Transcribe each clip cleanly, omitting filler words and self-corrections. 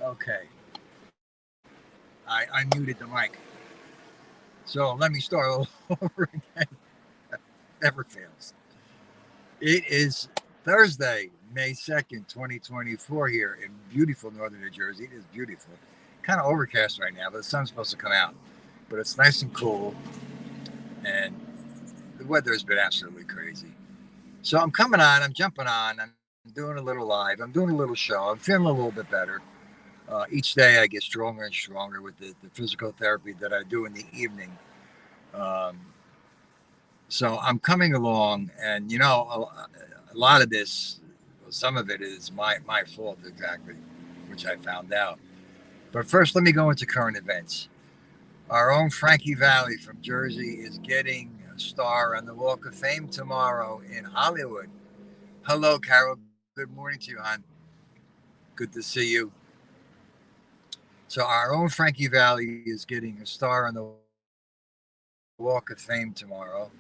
Okay, I muted the mic. So let me start all over again. Never fails. It is Thursday, May 2nd, 2024, here in beautiful northern New Jersey. It is beautiful. Kind of overcast right now, but the sun's supposed to come out. But it's nice and cool, and the weather has been absolutely crazy. So I'm coming on, I'm jumping on, I'm doing a little live, I'm doing a little show, I'm feeling a little bit better. Each day I get stronger and stronger with the physical therapy that I do in the evening. Um, so I'm coming along, and a lot of this, well, some of it is my fault exactly, which I found out. But first, let me go into current events. Our own Frankie Valli from Jersey is getting a star on the Walk of Fame tomorrow in Hollywood. Hello, Carol. Good morning to you, hon. Good to see you. So our own Frankie Valli is getting a star on the Walk of Fame tomorrow.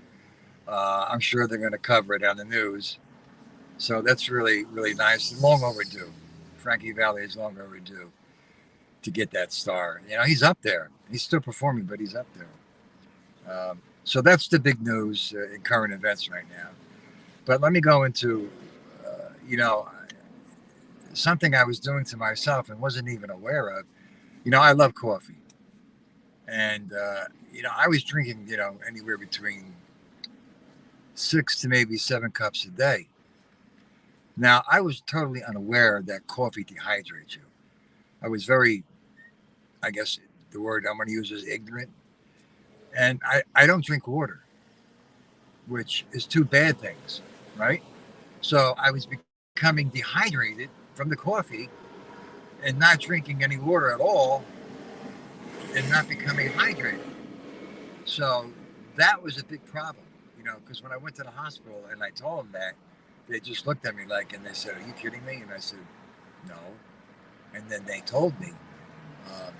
I'm sure they're going to cover it on the news. So that's really nice. Long overdue. Frankie Valli is long overdue to get that star. He's up there. He's still performing, but he's up there. So that's the big news in current events right now. But let me go into, something I was doing to myself and wasn't even aware of. I love coffee. And, I was drinking, anywhere between 6 to maybe 7 cups a day. Now, I was totally unaware that coffee dehydrates you. I was very, I guess the word I'm going to use is ignorant. And I don't drink water, which is two bad things, right? So I was becoming dehydrated from the coffee and not drinking any water at all and not becoming hydrated. So that was a big problem, because when I went to the hospital and I told them that, they just looked at me like, and they said, "Are you kidding me?" And I said, "No." And then they told me um,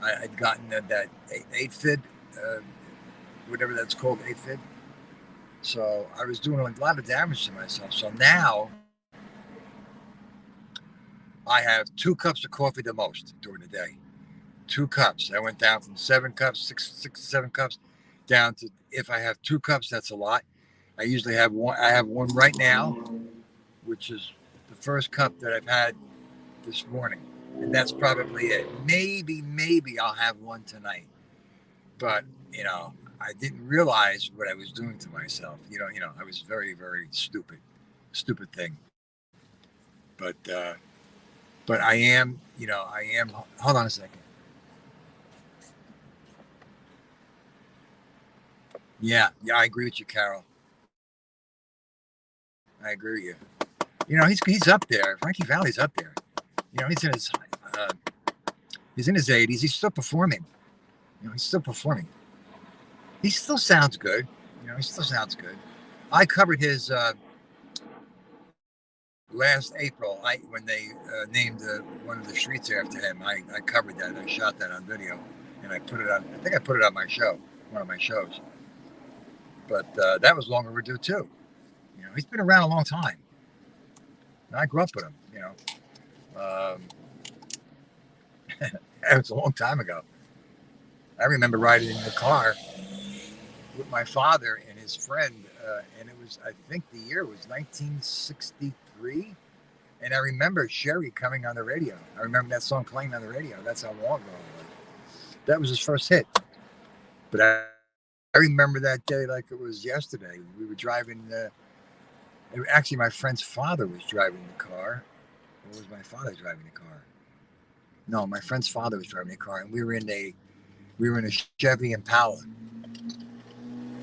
I'd gotten that AFib, uh, whatever that's called, AFib. So I was doing a lot of damage to myself. So now I have 2 cups of coffee the most during the day. 2 cups. I went down from 7 cups, six to 7 cups, down to, if I have 2 cups, that's a lot. I usually have one. I have one right now, which is the first cup that I've had this morning, and that's probably it. Maybe I'll have one tonight, but I didn't realize what I was doing to myself. I was very, very stupid thing. But but I am. Hold on a second. Yeah, I agree with you, Carol. I agree with you. He's up there. Frankie Valley's up there. Uh, he's in his 80s. He's still performing. He's still performing. He still sounds good. He still sounds good. I covered his last April. When they named one of the streets after him. I covered that. I shot that on video, and I put it on. I think I put it on my show, one of my shows. But that was long overdue too. He's been around a long time. And I grew up with him. Um, it was a long time ago. I remember riding in the car with my father and his friend, and it was, I think the year was 1963. And I remember Sherry coming on the radio. I remember that song playing on the radio. That's how long ago it was. That was his first hit. But I remember that day like it was yesterday. We were driving. Actually, my friend's father was driving the car. Or was my father driving the car? No, my friend's father was driving the car, and we were in a Chevy Impala,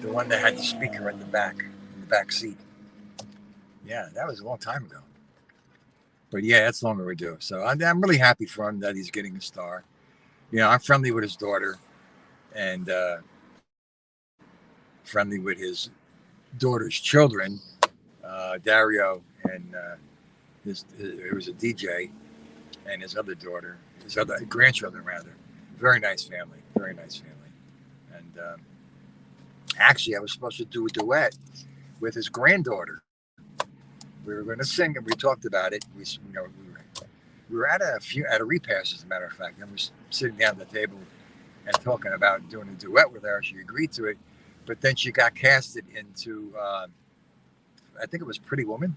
the one that had the speaker in the back seat. Yeah, that was a long time ago. But yeah, that's long overdue. So I'm really happy for him that he's getting a star. I'm friendly with his daughter, and friendly with his daughter's children, Dario, and it was a DJ, and his other daughter, his other grandchildren rather. Very nice family. Very nice family. And actually, I was supposed to do a duet with his granddaughter. We were going to sing, and we talked about it. We were We were at a repast, as a matter of fact, and we were sitting down at the table and talking about doing a duet with her. She agreed to it, but then she got casted into I think it was Pretty Woman,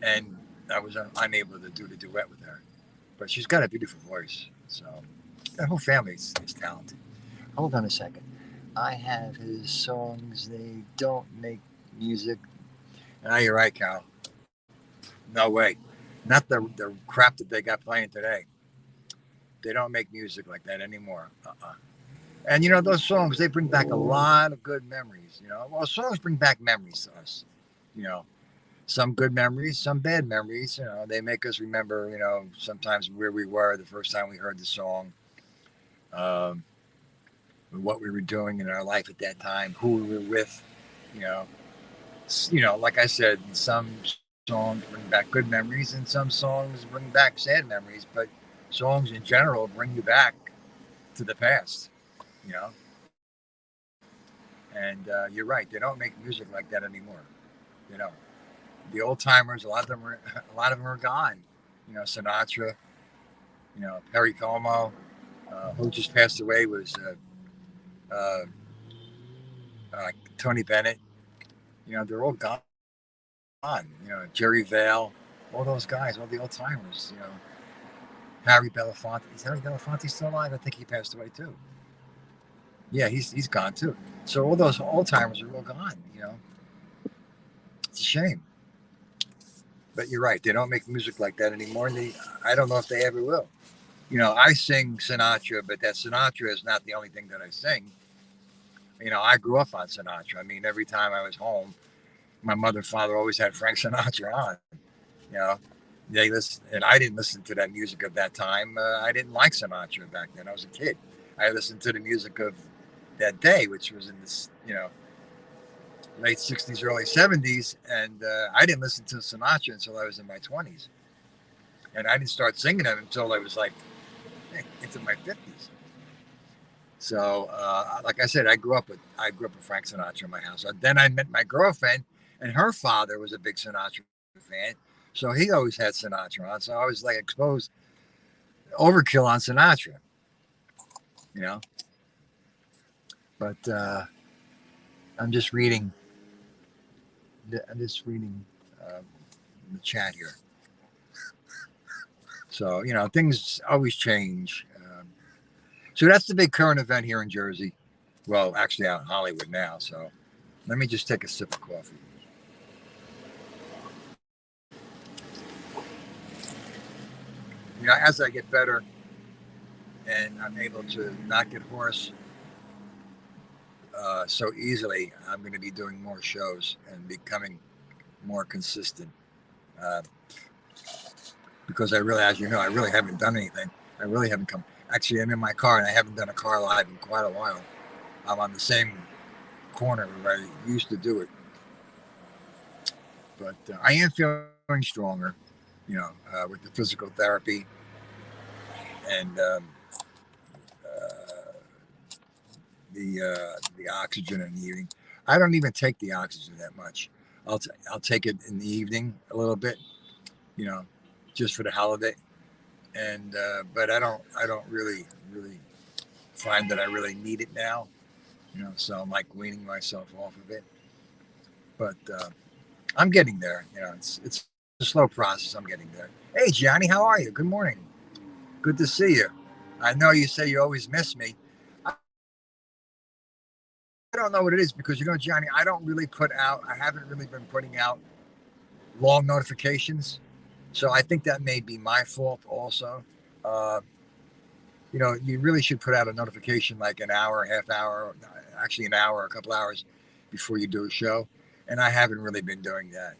and I was unable to do the duet with her. But she's got a beautiful voice, so that whole family is talented. Hold on a second. I have his songs. They don't make music. Ah, you're right, Cal. No way. Not the crap that they got playing today. They don't make music like that anymore. And you know those songs, they bring back a lot of good memories. You know, well, songs bring back memories to us. You know, some good memories, some bad memories. You know, they make us remember. You know, sometimes where we were the first time we heard the song, um, what we were doing in our life at that time, who we were with. You know, like I said, some songs bring back good memories, and some songs bring back sad memories. But songs in general bring you back to the past. You know, and you're right. They don't make music like that anymore. You know, the old timers, a lot of them are gone. You know, Sinatra. You know, Perry Como, who just passed away, was uh, Tony Bennett. You know, they're all gone. You know, Jerry Vale, all those guys, all the old timers. You know, Harry Belafonte. Is Harry Belafonte still alive? I think he passed away too. Yeah, he's gone too. So all those old timers are all gone. You know, it's a shame. But you're right. They don't make music like that anymore. And I don't know if they ever will. You know, I sing Sinatra, but that Sinatra is not the only thing that I sing. You know, I grew up on Sinatra. I mean, every time I was home, my mother and father always had Frank Sinatra on. You know, they listen, and I didn't listen to that music of that time. I didn't like Sinatra back then. I was a kid. I listened to the music of that day, which was in this, late '60s, early '70s, and I didn't listen to Sinatra until I was in my 20s, and I didn't start singing them until I was like into my 50s. So, like I said, I grew up with Frank Sinatra in my house. Then I met my girlfriend, and her father was a big Sinatra fan, so he always had Sinatra on. So I was like exposed overkill on Sinatra, you know. But I'm just reading. I'm just reading uh, the chat here. So things always change. So that's the big current event here in Jersey. Well, actually out in Hollywood now. So let me just take a sip of coffee. As I get better and I'm able to not get hoarse so easily, I'm going to be doing more shows and becoming more consistent. Uh, because I really, as you know, I really haven't done anything. I really haven't come. Actually, I'm in my car and I haven't done a car live in quite a while. I'm on the same corner where I used to do it. But I am feeling stronger, with the physical therapy and uh, the oxygen in the evening. I don't even take the oxygen that much. I'll take it in the evening a little bit, you know, just for the holiday. And but I don't really find that I really need it now. So I'm like weaning myself off of it. But I'm getting there. It's a slow process. I'm getting there. Hey Johnny, how are you? Good morning. Good to see you. I know you say you always miss me. I don't know what it is because Johnny, I don't really put out. I haven't really been putting out long notifications, so I think that may be my fault also. Uh, you really should put out a notification like an hour, half hour, actually an hour, a couple hours before you do a show, and I haven't really been doing that.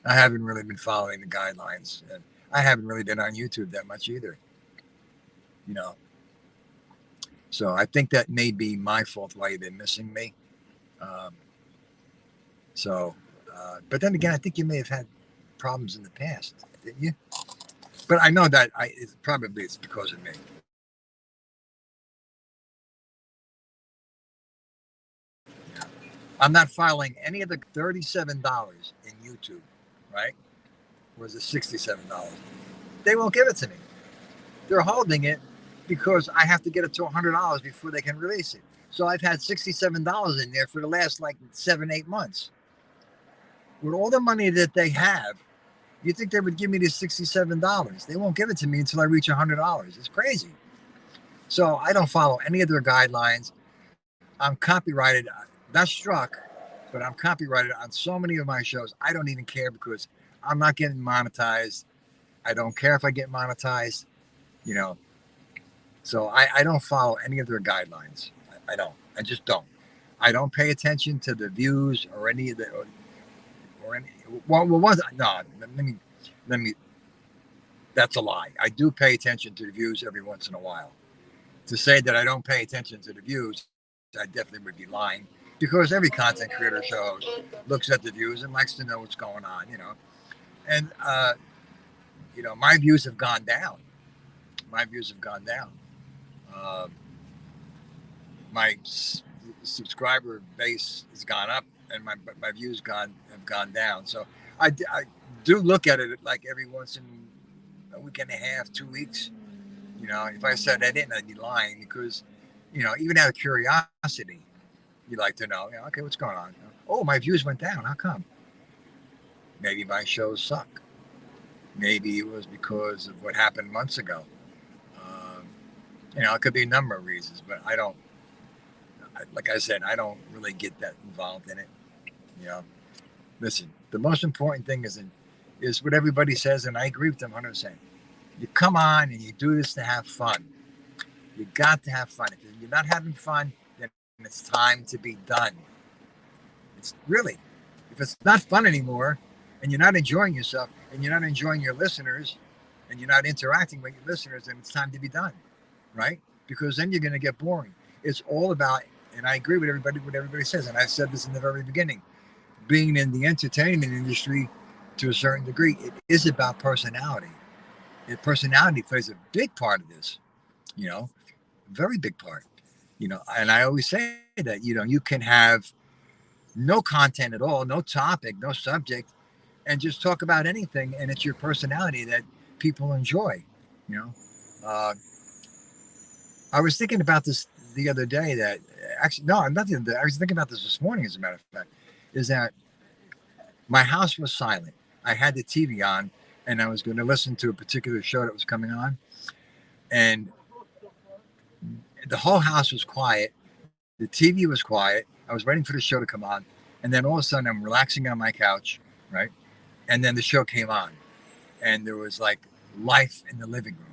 I haven't really been following the guidelines, and I haven't really been on YouTube that much either. You know, so I think that may be my fault why you've been missing me. Um, So, but then again, I think you may have had problems in the past, didn't you? But I know that it's because of me. I'm not filing any of the $37 in YouTube, right? was it $67? They won't give it to me. They're holding it because I have to get it to $100 before they can release it. So I've had $67 in there for the last like 7, 8 months. With all the money that they have, you think they would give me the $67? They won't give it to me until I reach $100. It's crazy. So I don't follow any of their guidelines. I'm copyrighted, not struck, but I'm copyrighted on so many of my shows. I don't even care because I'm not getting monetized. I don't care if I get monetized, you know. So I don't follow any of their guidelines. I don't. I just don't. I don't pay attention to the views or any of the or any. Well, was no. Let me. That's a lie. I do pay attention to the views every once in a while. To say that I don't pay attention to the views, I definitely would be lying, because every content creator shows looks at the views and likes to know what's going on, you know. And my views have gone down. My views have gone down. My subscriber base has gone up, and my views have gone down. So I do look at it like every once in a week and a half, 2 weeks. You know, if I said I didn't, I'd be lying, because, even out of curiosity, you'd like to know, okay, what's going on? Oh, my views went down. How come? Maybe my shows suck. Maybe it was because of what happened months ago. It could be a number of reasons, but I don't, like I said, I don't really get that involved in it. Listen, the most important thing is what everybody says, and I agree with them 100%. You come on and you do this to have fun. You got to have fun. If you're not having fun, then it's time to be done. It's really, if it's not fun anymore, and you're not enjoying yourself, and you're not enjoying your listeners, and you're not interacting with your listeners, then it's time to be done, right? Because then you're going to get boring. It's all about, and I agree with what everybody says, and I said this in the very beginning, being in the entertainment industry to a certain degree, it is about personality. And personality plays a big part of this, very big part, and I always say that, you can have no content at all, no topic, no subject, and just talk about anything, and it's your personality that people enjoy. I was thinking about this the other day, that actually, no, not the other day, I was thinking about this morning, as a matter of fact, is that my house was silent. I had the TV on, and I was going to listen to a particular show that was coming on, and the whole house was quiet. The TV was quiet. I was waiting for the show to come on, and then all of a sudden I'm relaxing on my couch, right? And then the show came on, and there was like life in the living room.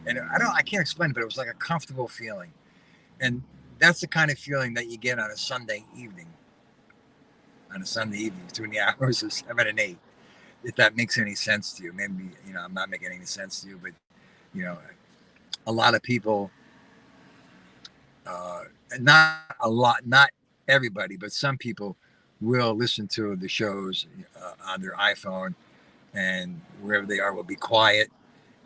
And I can't explain it, but it was like a comfortable feeling. And that's the kind of feeling that you get on a Sunday evening. On a Sunday evening between the hours of 7 and 8. If that makes any sense to you. Maybe, I'm not making any sense to you, but, a lot of people, not everybody, but some people will listen to the shows on their iPhone, and wherever they are will be quiet.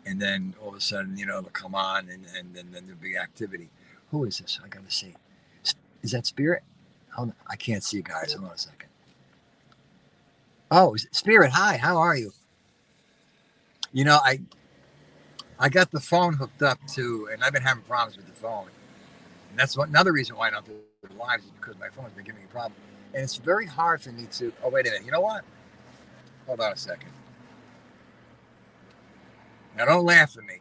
And then all of a sudden, they'll come on, and then there'll be activity. Who is this? I got to see. Is that Spirit? Hold on. I can't see you guys. Hold on a second. Oh, Spirit, hi, how are you? I got the phone hooked up to, and I've been having problems with the phone. And that's another reason why I don't do the lives, is because my phone's been giving me a problem. And it's very hard for me to, oh, wait a minute. You know what? Hold on a second. Now, don't laugh at me.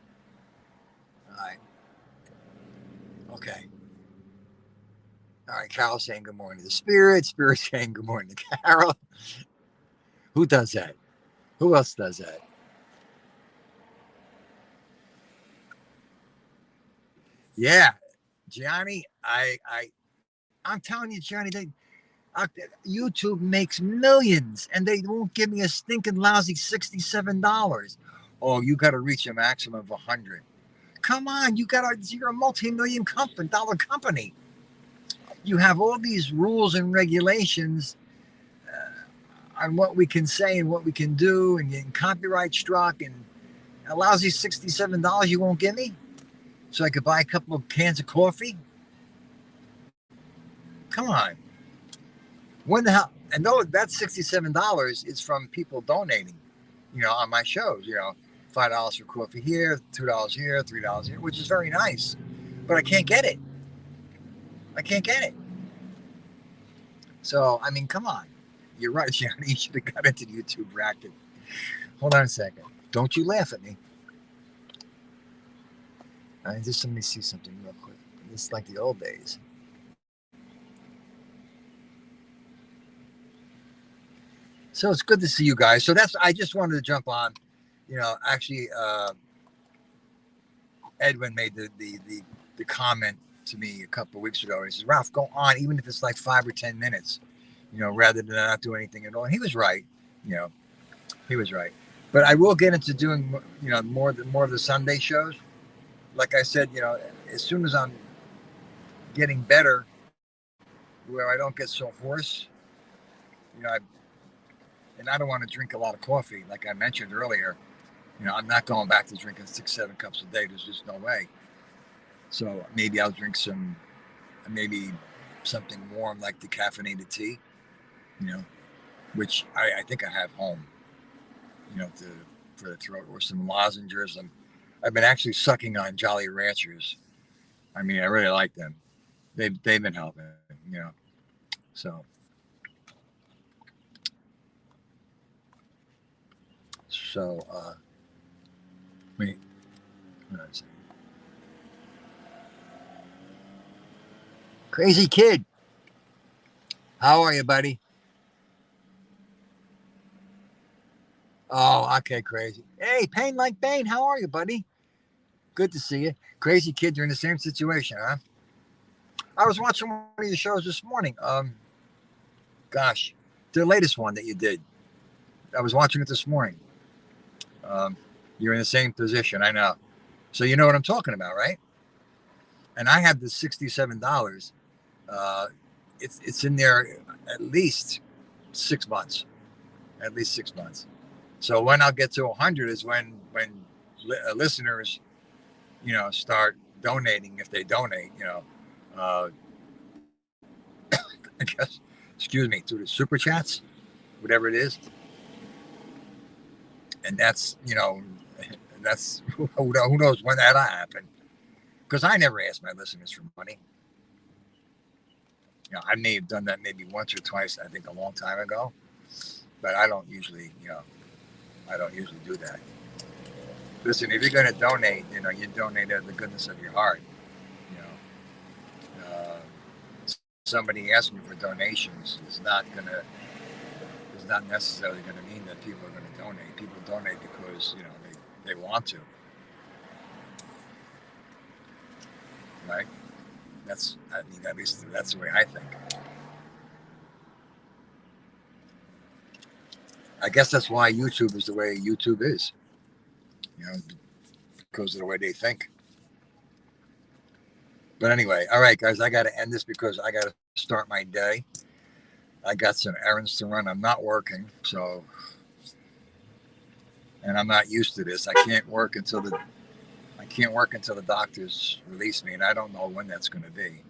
All right. Okay. All right, Carol saying good morning to Spirit. Spirit saying good morning to Carol. Who does that? Who else does that? Yeah, Gianni, I'm telling you, Gianni, YouTube makes millions, and they won't give me a stinking lousy $67. Oh, you got to reach a maximum of 100. Come on, you're a multi-million dollar company. You have all these rules and regulations on what we can say and what we can do, and getting copyright struck, and a lousy $67 you won't give me, so I could buy a couple of cans of coffee. Come on. When the hell? And no, that $67 is from people donating. on my shows. $5 for coffee here, $2 here, $3 here, which is very nice. But I can't get it. I can't get it. So, I mean, come on. You're right, Johnny. You should have got into the YouTube racket. Hold on a second. Don't you laugh at me. Just let me see something real quick. It's like the old days. So it's good to see you guys. So I just wanted to jump on. Actually, Edwin made the comment to me a couple of weeks ago. He says, Ralph, go on, even if it's like 5 or 10 minutes, rather than not do anything at all. And he was right. He was right. But I will get into doing, more of the Sunday shows. Like I said, as soon as I'm getting better, where I don't get so hoarse, and I don't want to drink a lot of coffee, like I mentioned earlier. I'm not going back to drinking 6-7 cups a day. There's just no way. So maybe I'll drink maybe something warm like decaffeinated tea, which I think I have home, for the throat, or some lozenges. I've been actually sucking on Jolly Ranchers. I mean, I really like them. They've been helping, So wait, what did I say? Crazy Kid, how are you, buddy? Oh, okay, Crazy. Hey, Pain Like Bane, how are you, buddy? Good to see you. Crazy Kid, you're in the same situation, huh? I was watching one of your shows this morning. Gosh, the latest one that you did. I was watching it this morning. You're in the same position, I know. So you know what I'm talking about, right? And I have the $67. It's in there at least 6 months. At least 6 months. So when I'll get to 100 is when listeners, start donating. If they donate, I guess, excuse me, through the super chats, whatever it is. And that's, that's who knows when that'll happen. Because I never ask my listeners for money. I may have done that maybe once or twice, I think a long time ago. But I don't usually, do that. Listen, if you're going to donate, you donate out of the goodness of your heart. Somebody asking for donations is not necessarily going to mean that people are going to donate. People donate because they want to, right? At least that's the way I think. I guess that's why YouTube is the way YouTube is, because of the way they think. But anyway, all right, guys, I got to end this because I got to start my day. I got some errands to run. I'm not working, and I'm not used to this. I can't work until the doctors release me, and I don't know when that's going to be.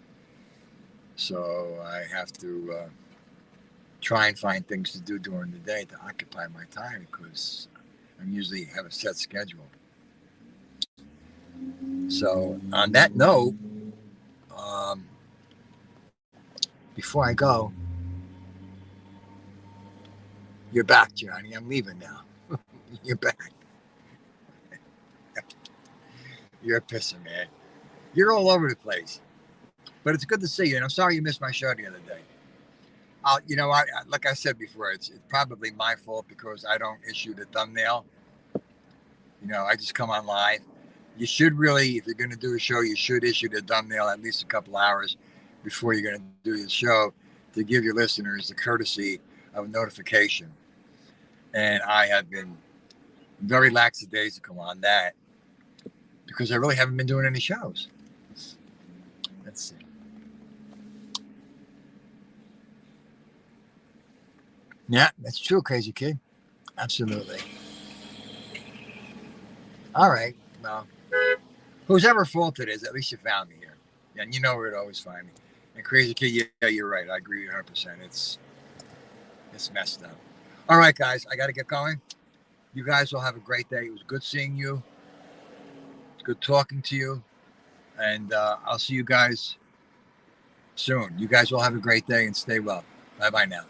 So I have to try and find things to do during the day to occupy my time, because I usually have a set schedule. So on that note, before I go, you're back, Johnny. I'm leaving now. You're back. You're a pisser, man. You're all over the place. But it's good to see you, and I'm sorry you missed my show the other day. Like I said before, it's probably my fault because I don't issue the thumbnail. I just come on live. You should really, if you're going to do a show, you should issue the thumbnail at least a couple hours before you're going to do the show to give your listeners the courtesy of a notification. And I have been very lackadaisical on that because I really haven't been doing any shows. Let's see. Yeah, that's true, Crazy Kid. Absolutely. All right. Well, whose ever fault it is, at least you found me here. And you know where to always find me. And Crazy Kid, yeah, you're right. I agree 100%. It's messed up. All right, guys, I got to get going. You guys will have a great day. It was good seeing you. Good talking to you. And I'll see you guys soon. You guys will have a great day and stay well. Bye-bye now.